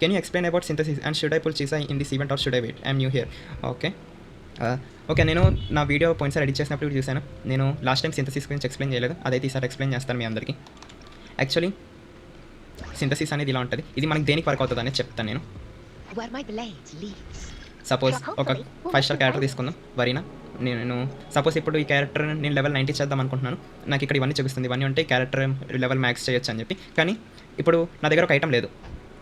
Can you explain about synthesis and should I pull చీసా in this event or should I wait? I am new here. Okay. Okay. నేను నా video పోయినసారి edit చేసినప్పుడు చూసాను. నేను last time synthesis గురించి explain చేయలేదు. అదైతే ఈసారి ఎక్స్‌ప్లెయిన్ చేస్తాను మీ అందరికీ. యాక్చువల్లీ సింథసిస్ అనేది ఇలా ఉంటది. ఇది మనకి దేనికి వర్క్ అవుతదనేది చెప్తాను నేను. Where my blade leads. Suppose ఒక 5 స్టార్ క్యారెక్టర్ తీసుకుందాం వరీనా. నేను సపోజ్ ఇప్పుడు ఈ క్యారెక్టర్ నేను లెవెల్ 90 చేద్దాం అనుకుంటున్నాను. నాకు ఇక్కడ ఇవన్నీ చూపిస్తుంది. ఇవన్నీ ఉంటే క్యారెక్టర్ లెవెల్ మ్యాక్స్ చేయొచ్చు అని చెప్పి. కానీ ఇప్పుడు నా దగ్గర ఒక ఐటమ్ లేదు.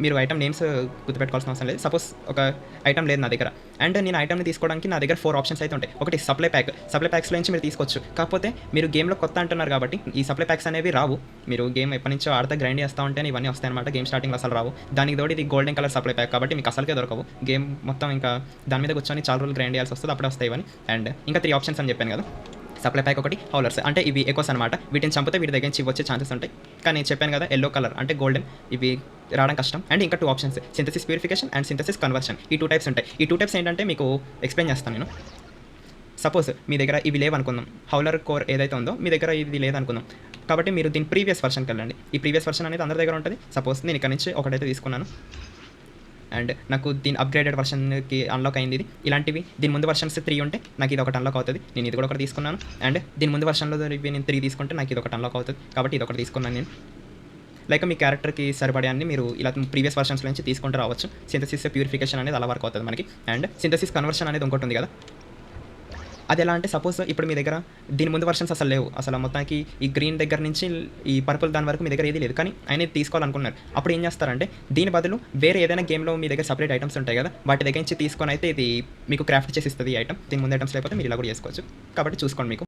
మీరు ఐటమ్ నేమ్స్ గుర్తుపెట్టుకోవాల్సిన అవసరం లేదు. సపోజ్ ఒక ఐటమ్ లేదు నా దగ్గర. అండ్ నేను ఐటమ్ని తీసుకోవడానికి నా దగ్గర 4 ఆప్షన్స్ అయితే ఉంటాయి. ఒకటి సప్లై ప్యాక్. సప్లై ప్యాక్స్లో నుంచి మీరు తీసుకోవచ్చు. కాకపోతే మీరు గేమ్లో కొత్త అంటున్నారు కాబట్టి ఈ సప్లై ప్యాక్స్ అనేవి రావు. మీరు గేమ్ ఎప్పటి నుంచో ఆడితే గ్రైండ్ చేస్తూ ఉంటేనే ఇవన్నీ వస్తాయన్నమాట. గేమ్ స్టార్టింగ్లో అసలు రావు. దానికి తోడు ఇది గోల్డెన్ కలర్ సప్లై ప్యాక్ కాబట్టి మీకు అసలుకే దొరకవు. గేమ్ మొత్తం ఇంకా దాని మీద కూర్చొని చాలా రోజులు గ్రైండ్ చేయాల్సి వస్తుంది. అప్పుడే వస్తాయి ఇవన్నీ. అండ్ ఇంకా 3 ఆప్షన్స్ అని చెప్పాను కదా. సప్లై ప్యాక్ ఒకటి, హౌలర్స్ అంటే ఇవి ఎకోస్ అనమాట. వీటిని చంపితే వీటి దగ్గర నుంచి వచ్చే ఛాన్సెస్ ఉంటాయి. కానీ నేను చెప్పాను కదా ఎల్లో కలర్ అంటే గోల్డెన్, ఇవి రావడం కష్టం. అండ్ ఇంకా 2 options synthesis purification and synthesis conversion. ఈ 2 టైప్స్ ఉంటాయి. ఈ 2 టైప్స్ ఏంటంటే మీకు ఎక్స్ప్లెయిన్ చేస్తాను నేను. సపోజ్ మీ దగ్గర ఇవి లేవనుకుందాం. హౌలర్ కోర్ ఏదైతే ఉందో మీ దగ్గర ఇది లేదనుకుందాం. కాబట్టి మీరు దీని ప్రీవియస్ వర్షన్కి వెళ్ళండి. ఈ ప్రీవియస్ వర్షన్ అనేది అందరి దగ్గర ఉంటుంది. సపోజ్ నేను ఇక్కడ నుంచి ఒకటైతే తీసుకున్నాను. అండ్ నాకు దీని అప్గ్రేడెడ్ వర్షన్కి అన్లాక్ అయింది ఇది. ఇలాంటివి దీని ముందు వర్షన్స్ 3 ఉంటే నాకు ఇది ఒకటి అన్లాక్ అవుతుంది. నేను ఇది కూడా ఒకటి తీసుకున్నాను. అండ్ దీని ముందు వర్షన్లో ఇవి నేను 3 తీసుకుంటే నాకు ఇది ఒకటి అన్లాక్ అవుతుంది. కాబట్టి ఇది ఒకటి తీసుకున్నాను నేను. లైక్ మీ క్యారెక్టర్కి సరిపడే అన్ని మీరు ఇలా ప్రీవియస్ వర్షన్స్ నుంచి తీసుకుంటూ రావచ్చు. సింథసిస్ ప్యూరిఫికేషన్ అనేది అలా వర్క్ అవుతుంది మనకి. అండ్ సింథసిస్ కన్వర్షన్ అనేది ఇంకోటి ఉంది కదా. అది ఎలా అంటే సపోజ్ ఇప్పుడు మీ దగ్గర దీని ముందు వర్షన్స్ అసలు లేవు. అసలు మొత్తానికి ఈ గ్రీన్ దగ్గర నుంచి ఈ పర్పుల్ దాని వరకు మీ దగ్గర ఏది లేదు. కానీ ఆయన ఇది తీసుకోవాలనుకున్నారు. అప్పుడు ఏం చేస్తారంటే దీని బదులు వేరే ఏదైనా గేమ్లో మీ దగ్గర సపరేట్ ఐటమ్స్ ఉంటాయి కదా, వాటి దగ్గర నుంచి తీసుకొని అయితే ఇది మీకు క్రాఫ్ట్ చేసి ఇస్తుంది ఈ ఐటమ్. దీని ముందు ఐటమ్స్ లేకపోతే మీరు ఇలా కూడా చేసుకోవచ్చు. కాబట్టి చూసుకోండి మీకు.